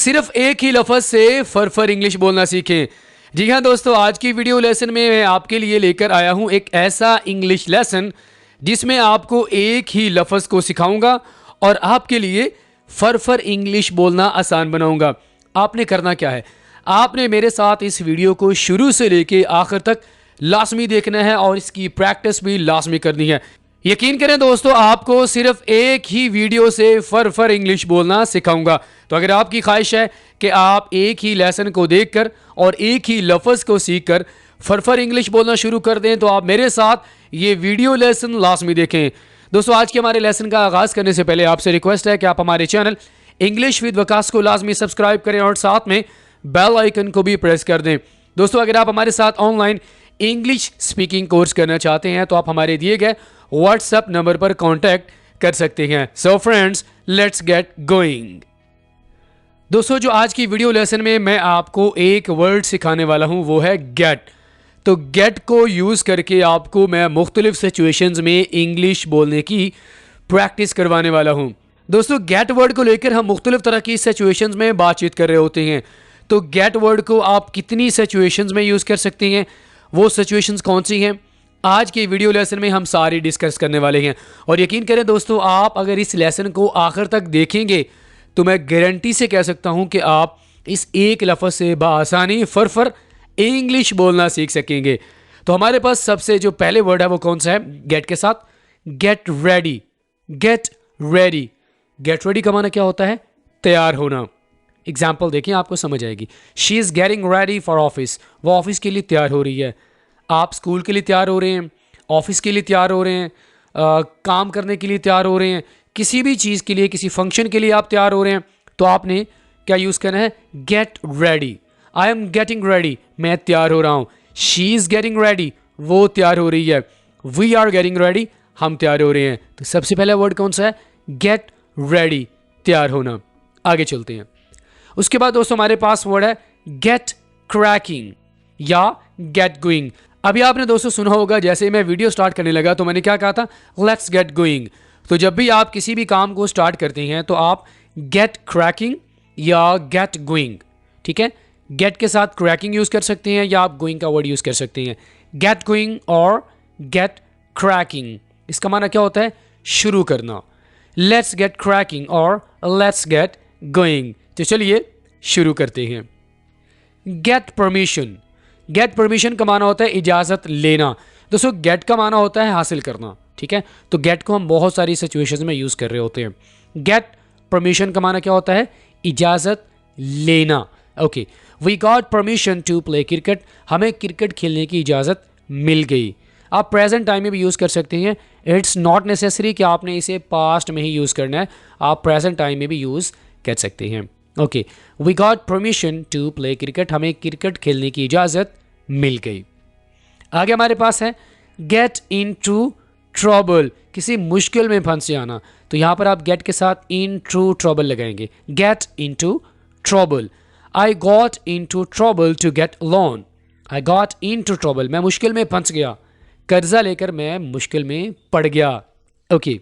सिर्फ एक ही लफ्ज़ से फर इंग्लिश बोलना सीखें। जी हाँ दोस्तों, आज की वीडियो लेसन में मैं आपके लिए लेकर आया हूँ एक ऐसा इंग्लिश लेसन जिसमें आपको एक ही लफ्ज़ को सिखाऊंगा और आपके लिए फर इंग्लिश बोलना आसान बनाऊंगा। आपने करना क्या है, आपने मेरे साथ इस वीडियो को शुरू से लेके आखिर तक लाजमी देखना है और इसकी प्रैक्टिस भी लाजमी करनी है। यकीन करें दोस्तों, आपको सिर्फ एक ही वीडियो से फर इंग्लिश बोलना सिखाऊंगा। तो अगर आपकी ख्वाहिश है कि आप एक ही लेसन को देखकर और एक ही लफ्ज़ को सीखकर फर इंग्लिश बोलना शुरू कर दें तो आप मेरे साथ ये वीडियो लेसन लाजमी देखें। दोस्तों, आज के हमारे लेसन का आगाज़ करने से पहले आपसे रिक्वेस्ट है कि आप हमारे चैनल इंग्लिश विद वकास को लाजमी सब्सक्राइब करें और साथ में बेल आइकन को भी प्रेस कर दें। दोस्तों, अगर आप हमारे साथ ऑनलाइन इंग्लिश स्पीकिंग कोर्स करना चाहते हैं तो आप हमारे दिए गए व्हाट्सएप नंबर पर कांटेक्ट कर सकते हैं। So friends, let's get going. दोस्तों, जो आज की वीडियो लेसन में मैं आपको एक वर्ड सिखाने वाला हूं वो है गेट। तो गेट को यूज़ करके आपको मैं मुख्तलिफ सिचुएशंस में इंग्लिश बोलने की प्रैक्टिस करवाने वाला हूं। दोस्तों, गेट वर्ड को लेकर हम मुख्तलिफ तरह की सिचुएशंस में बातचीत कर रहे होते हैं। तो गेट वर्ड को आप कितनी सिचुएशंस में यूज़ कर सकते हैं, वो सिचुएशंस कौन सी हैं, आज के वीडियो लेसन में हम सारी डिस्कस करने वाले हैं। और यकीन करें दोस्तों, आप अगर इस लेसन को आखिर तक देखेंगे तो मैं गारंटी से कह सकता हूं कि आप इस एक लफ्ज़ से बासानी फर इंग्लिश बोलना सीख सकेंगे। तो हमारे पास सबसे जो पहले वर्ड है वो कौन सा है, गेट के साथ get ready. Get ready, get ready का माना क्या होता है, तैयार होना। एग्जाम्पल देखिए, आपको समझ आएगी। She is getting ready for office, वो ऑफिस के लिए तैयार हो रही है। आप स्कूल के लिए तैयार हो रहे हैं, ऑफिस के लिए तैयार हो रहे हैं, काम करने के लिए तैयार हो रहे हैं, किसी भी चीज़ के लिए, किसी फंक्शन के लिए आप तैयार हो रहे हैं, तो आपने क्या यूज़ करना है, get ready. I am getting ready, मैं तैयार हो रहा हूँ। शी इज़ गेटिंग रेडी, वो तैयार हो रही है। वी आर गेटिंग रेडी, हम तैयार हो रहे हैं। तो सबसे पहला वर्ड कौन सा है, गेट रेडी, तैयार होना। आगे चलते हैं। उसके बाद दोस्तों हमारे पास वर्ड है गेट क्रैकिंग या गेट गोइंग। अभी आपने दोस्तों सुना होगा, जैसे मैं वीडियो स्टार्ट करने लगा तो मैंने क्या कहा था, लेट्स गेट गोइंग। तो जब भी आप किसी भी काम को स्टार्ट करते हैं तो आप गेट क्रैकिंग या गेट गोइंग, ठीक है, गेट के साथ क्रैकिंग यूज़ कर सकते हैं या आप गोइंग का वर्ड यूज़ कर सकते हैं। गेट गोइंग और गेट क्रैकिंग, इसका माना क्या होता है, शुरू करना। लेट्स गेट क्रैकिंग और लेट्स गेट गोइंग। तो चलिए शुरू करते हैं। गेट परमिशन, गेट परमिशन का माना होता है इजाज़त लेना। दोस्तों, गेट का माना होता है हासिल करना, ठीक है। तो गेट को हम बहुत सारी सिचुएशंस में यूज़ कर रहे होते हैं। गेट परमिशन का माना क्या होता है, इजाज़त लेना। Okay, we got permission to play cricket, हमें क्रिकेट खेलने की इजाज़त मिल गई। आप प्रेजेंट टाइम में भी यूज़ कर सकते हैं। इट्स नॉट नेसेसरी कि आपने इसे पास्ट में ही यूज़ करना है, आप प्रेजेंट टाइम में भी यूज़ कर सकते हैं। Okay, we got permission to play cricket, हमें क्रिकेट खेलने की इजाज़त मिल गई। आगे हमारे पास है गेट इन टू ट्रबल, किसी मुश्किल में फंस जाना। तो यहाँ पर आप गेट के साथ इन टू ट्रबल लगाएंगे। Get into trouble, I got into trouble to get loan. I got into trouble, मैं मुश्किल में फंस गया, कर्जा लेकर मैं मुश्किल में पड़ गया। Okay,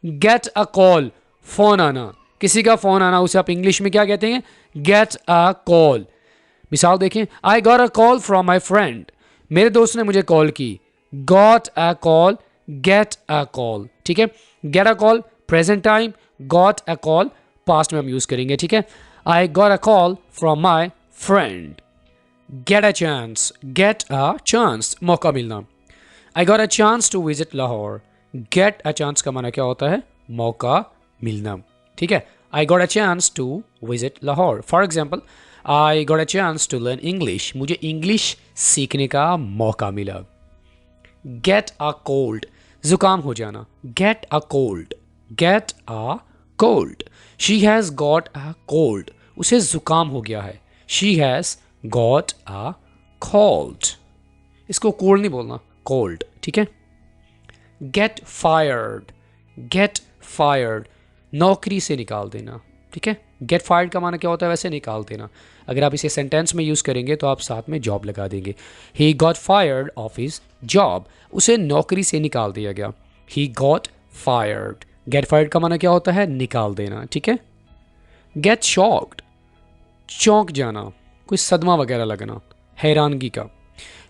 gate a call, phone आना, किसी का फोन आना, उसे आप इंग्लिश में क्या कहते हैं, गेट अ कॉल। मिसाल देखें, I got a call from my friend, मेरे दोस्त ने मुझे कॉल की। Got a call, get a call, ठीक है। Get a call present time, got a call past में हम यूज करेंगे, ठीक है। I got a call from my friend. Get a chance, get a chance, मौका मिलना। I got a chance to visit Lahore, get a chance का माना क्या होता है, मौका मिलना, ठीक है। I got a chance to visit Lahore. For example, I got a chance to learn English, मुझे इंग्लिश सीखने का मौका मिला। गेट अ कोल्ड, जुकाम हो जाना। Get a cold, get a cold, she has got a cold, उसे जुकाम हो गया है। She has got a cold, इसको कोल्ड नहीं बोलना, कोल्ड, ठीक है। गेट फायर्ड, गेट फायर्ड, नौकरी से निकाल देना, ठीक है। गेट फायर्ड का माना क्या होता है, वैसे निकाल देना। अगर आप इसे सेंटेंस में यूज़ करेंगे तो आप साथ में जॉब लगा देंगे। He got fired of his job, उसे नौकरी से निकाल दिया गया। He got fired, get fired का माना क्या होता है, निकाल देना, ठीक है। गेट शॉक्ड, चौंक जाना, कोई सदमा वगैरह लगना, हैरानगी का।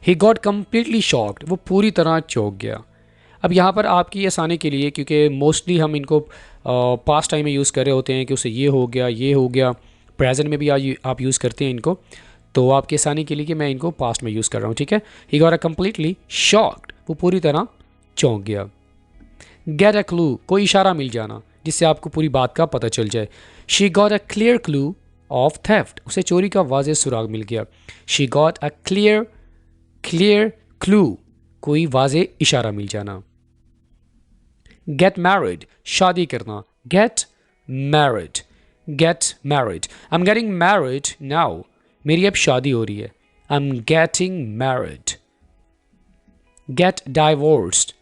ही गॉट कम्प्लीटली शॉक्ड, वो पूरी तरह चौंक गया। अब यहाँ पर आपकी आसानी के लिए, क्योंकि मोस्टली हम इनको पास्ट टाइम में यूज़ कर रहे होते हैं कि उसे ये हो गया, ये हो गया, प्रेजेंट में भी आप यूज़ करते हैं इनको, तो आपकी आसानी के लिए कि मैं इनको पास्ट में यूज़ कर रहा हूँ, ठीक है। He got a completely shocked, वो पूरी तरह चौंक गया। गेट अ क्लू, कोई इशारा मिल जाना जिससे आपको पूरी बात का पता चल जाए। She got a clear clue of theft, उसे चोरी का वाज़ेह सुराग मिल गया। She got a clear clue, कोई वाज़ेह इशारा मिल जाना। गेट मैरिड, शादी करना, get married, get married. I am getting married now, मेरी अब शादी हो रही है। I am getting married. Get divorced,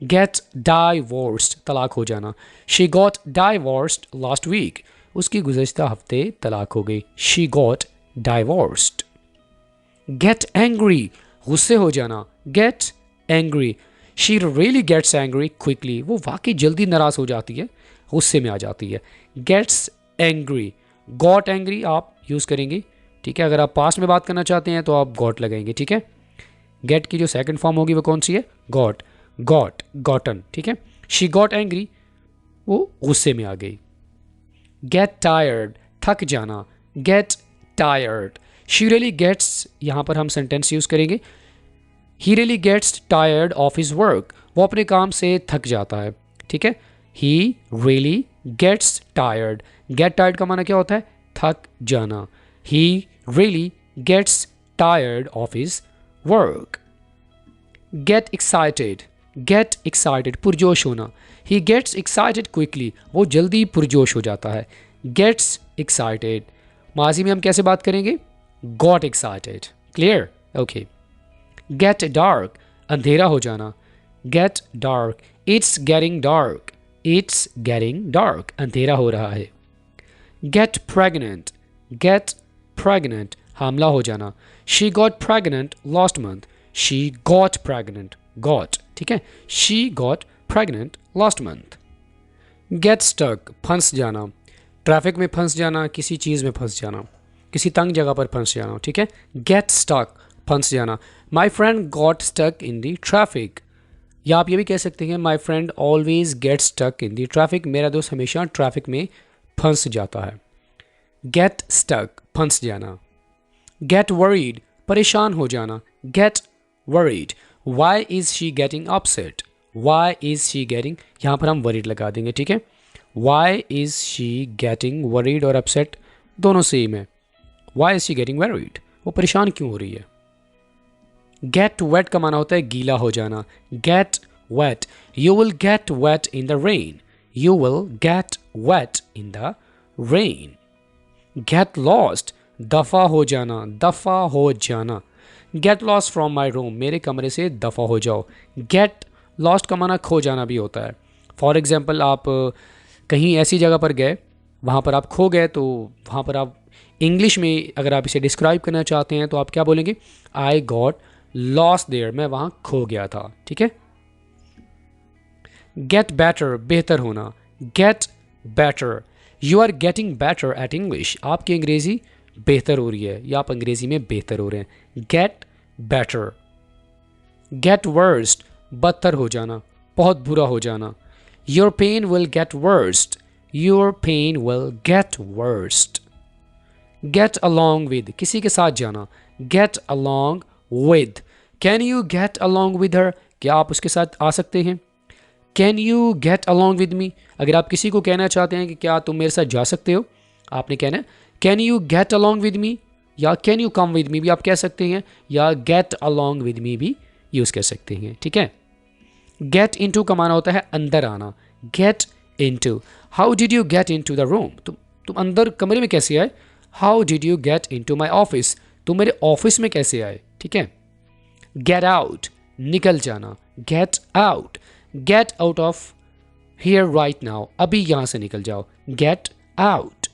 get divorced, तलाक हो जाना। She got divorced last week, उसकी गुज़श्ता हफ्ते तलाक हो गई। She got divorced. Get angry, गुस्से हो जाना, get angry. She really gets angry quickly, वो वाकई जल्दी नाराज़ हो जाती है, गुस्से में आ जाती है। गेट्स एंग्री, गॉट एंग्री आप यूज़ करेंगे, ठीक है। अगर आप पास्ट में बात करना चाहते हैं तो आप गॉट लगाएंगे, ठीक है। गेट की जो सेकंड फॉर्म होगी वो कौन सी है? गॉट, गॉट, गॉटन, ठीक है। शी गॉट एंग्री, वो गुस्से में आ गई। गेट टायर्ड, थक जाना, get tired. She really gets, यहाँ पर हम सेंटेंस यूज़ करेंगे, he really gets tired of his work, वो अपने काम से थक जाता है, ठीक है। He really gets tired, get tired का माना क्या होता है? थक जाना। He really gets tired of his work. Get excited, get excited, पुरजोश होना। ही गेट्स एक्साइटेड क्विकली, वो जल्दी पुरजोश हो जाता है। गेट्स एक्साइटेड, माजी में हम कैसे बात करेंगे? Got excited, clear? Okay. Get dark, अंधेरा हो जाना, get dark. It's getting dark, it's getting dark, अंधेरा हो रहा है। गेट प्रेग्नेंट, गेट प्रेग्नेंट, हामला हो जाना। She got pregnant last month, she got pregnant, got, ठीक है। She got pregnant last month. Get stuck, फंस जाना, ट्रैफिक में फंस जाना, किसी चीज़ में फंस जाना, किसी तंग जगह पर फंस जाना, ठीक है। गेट स्टक, फंस जाना। My friend got stuck in the traffic, या आप ये भी कह सकते हैं my friend always get stuck in the traffic, मेरा दोस्त हमेशा ट्रैफिक में फंस जाता है। गेट स्टक, फंस जाना। गेट वरीड, परेशान हो जाना, get worried. Why is she getting upset, why is she getting, यहाँ पर हम वरीड लगा देंगे, ठीक है। Why is she getting worried और अपसेट दोनों सेम है। Why is she getting worried, वो परेशान क्यों हो रही है। गेट वेट का माना होता है गीला हो जाना, get wet. You will get wet in the rain, you will get wet in the rain. Get lost, दफ़ा हो जाना, दफ़ा हो जाना। Get lost from my room, मेरे कमरे से दफ़ा हो जाओ। गेट लॉस्ट का माना खो जाना भी होता है। फॉर एग्ज़ाम्पल आप कहीं ऐसी जगह पर गए, वहाँ पर आप खो गए, तो वहाँ पर आप इंग्लिश में अगर आप इसे डिस्क्राइब करना चाहते हैं तो आप क्या बोलेंगे? आई गॉट लॉस्ट देयर, मैं वहाँ खो गया था, ठीक है। गेट बेटर, बेहतर होना, get better. You are getting better at English, आपकी अंग्रेज़ी बेहतर हो रही है या आप अंग्रेज़ी में बेहतर हो रहे हैं। Get better. गेट वर्स्ट, बदतर हो जाना, बहुत बुरा हो जाना। Your pain will get worst, your pain will get worst. Get along with, किसी के साथ जाना, get along with. Can you get along with her, क्या आप उसके साथ आ सकते हैं? Can you get along with me, अगर आप किसी को कहना चाहते हैं कि क्या तुम मेरे साथ जा सकते हो, आपने कहना है can you get along with me, या can you come with me भी आप कह सकते हैं, या गेट अलॉन्ग विद मी भी यूज़ कर सकते हैं, ठीक है। गेट इनटू का माना होता है अंदर आना, get into. How did you get into the room, तुम अंदर कमरे में कैसे आए? How did you get into my office, तुम मेरे ऑफिस में कैसे आए, ठीक है। गेट आउट, निकल जाना, get out. Get out of here right now, अभी यहाँ से निकल जाओ, get out.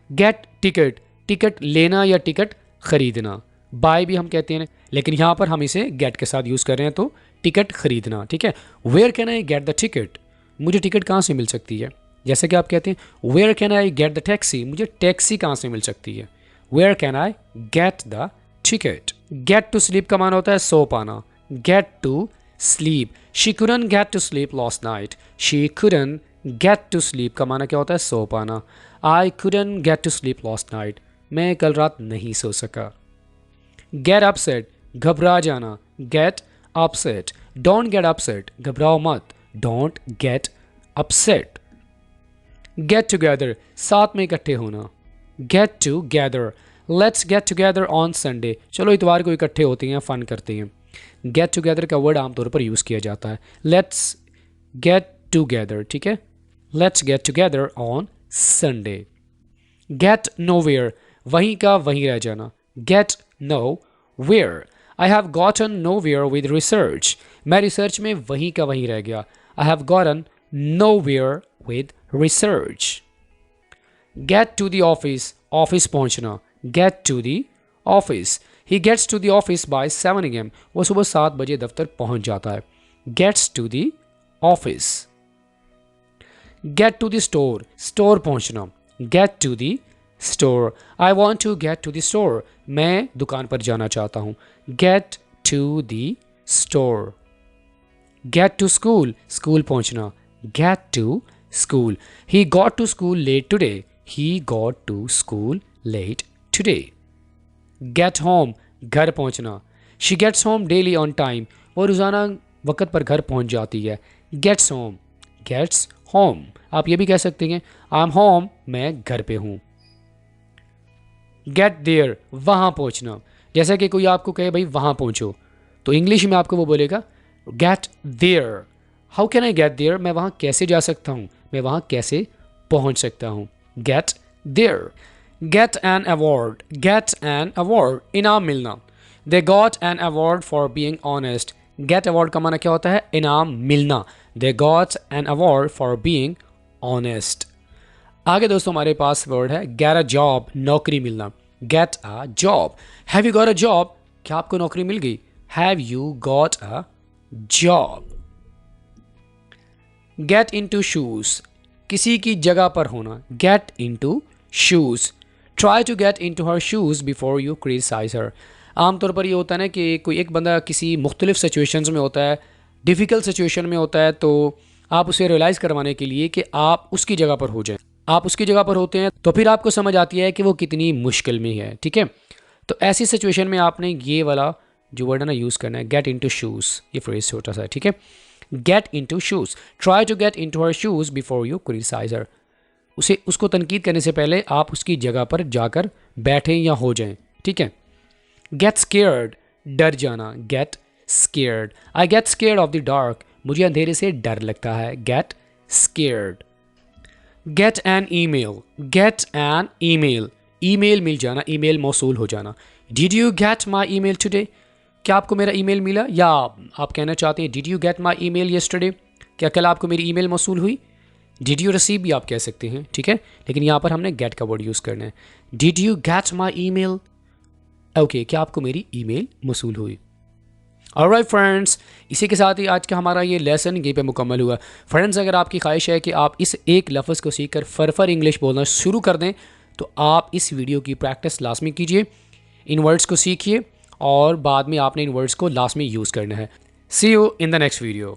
Get ticket, ticket लेना या टिकट खरीदना, बाय भी हम कहते हैं, लेकिन यहाँ पर हम इसे गेट के साथ यूज़ कर रहे हैं, तो टिकट खरीदना, ठीक है। Where can I get the ticket, मुझे टिकट कहाँ से मिल सकती है। जैसे कि आप कहते हैं where can I get the taxi, मुझे टैक्सी कहाँ से मिल सकती है। Where can I get the ticket. Get to sleep का माना होता है सो पाना। Get to sleep, she couldn't get to sleep last night. She couldn't get to sleep का माना क्या होता है सो पाना। I couldn't get to sleep last night, मैं कल रात नहीं सो सका। गेट अपसेट, घबरा जाना। Get upset, don't get upset, घबराओ मत। Don't get upset. Get together, साथ में इकट्ठे होना। Get together, let's get together on Sunday, चलो इतवार को इकट्ठे होते हैं, फन करते हैं। गेट टुगेदर का वर्ड आमतौर पर यूज़ किया जाता है। लेट्स गेट टुगेदर, ठीक है, let's get together on Sunday. Get nowhere, वहीं का वहीं रह जाना। Get nowhere, I have gotten nowhere with research, मैं रिसर्च में वहीं का वहीं रह गया। I have gotten nowhere with research. Get to the office, office पहुंचना। Get to the office, he gets to the office by 7 AM, वो सुबह 7 बजे दफ्तर पहुंच जाता है। Gets to the office. Get to the store, store पहुंचना। Get to the store, I want to get to the store, मैं दुकान पर जाना चाहता हूँ। Get to the store. Get to school, school पहुंचना। Get to school, he got to school late today, he got to school late today. Get home, घर पहुंचना। She gets home daily on time, वो रोज़ाना वक़्त पर घर पहुंच जाती है। गेट्स होम, गेट्स होम, आप ये भी कह सकते हैं आई एम होम, मैं घर पे हूँ। गेट देयर, वहाँ पहुँचना। जैसा कि कोई आपको कहे भाई वहाँ पहुँचो, तो इंग्लिश में आपको वो बोलेगा get there. How can I get there, मैं वहाँ कैसे जा सकता हूँ, मैं वहाँ कैसे पहुँच सकता हूँ। Get there. Get an award, get an award, इनाम मिलना। They got an award for being honest, get award का माना क्या होता है इनाम मिलना। They got an award for being honest. आगे दोस्तों हमारे पास वर्ड है गेट अ जॉब, नौकरी मिलना। Get a job, have you got a job, क्या आपको नौकरी मिल गई। Have you got a job. Get into shoes, किसी की जगह पर होना। Get into shoes, try to get into her shoes before you criticize her. आमतौर पर ये होता है ना कि कोई एक बंदा किसी मुख्तलिफ सिचुएशंस में होता है, डिफ़िकल्ट सिचुएशन में होता है, तो आप उसे रियलाइज़ करवाने के लिए कि आप उसकी जगह पर हो जाएं, आप उसकी जगह पर होते हैं तो फिर आपको समझ आती है कि वो कितनी मुश्किल में है, ठीक है। तो ऐसी सिचुएशन में आपने ये वाला जो वर्ड है ना यूज़ करना है, गेट इनटू शूज़, ये फ्रेज छोटा सा है, ठीक है। Get into shoes, try to get into her shoes before you criticize her, उसको तनकीद करने से पहले आप उसकी जगह पर जाकर बैठें या हो जाएं, ठीक है। गेट स्केयर्ड, डर जाना। Get scared, I get scared of the dark, मुझे अंधेरे से डर लगता है। Get scared. Get an email, get an email, email मिल जाना, ईमेल मौसूल हो जाना। Did you get my email today, क्या आपको मेरा ईमेल मिला, या आप कहना चाहते हैं did you get my email yesterday, क्या कल आपको मेरी ईमेल मौसूल हुई। डिड यू रिसीव भी आप कह सकते हैं, ठीक है, लेकिन यहाँ पर हमने गेट का वर्ड यूज़ करना है। Did you get my email, okay, क्या आपको मेरी ईमेल मौसूल हुई। ऑलराइट फ्रेंड्स, इसी के साथ ही आज का हमारा ये लेसन यहीं पे मुकम्मल हुआ। फ्रेंड्स, अगर आपकी ख्वाहिश है कि आप इस एक लफ्ज़ को सीखकर फरफर इंग्लिश बोलना शुरू कर दें तो आप इस वीडियो की प्रैक्टिस लाजमी कीजिए, इन वर्ड्स को सीखिए और बाद में आपने इन वर्ड्स को लाजमी यूज़ करना है। See you in the next video.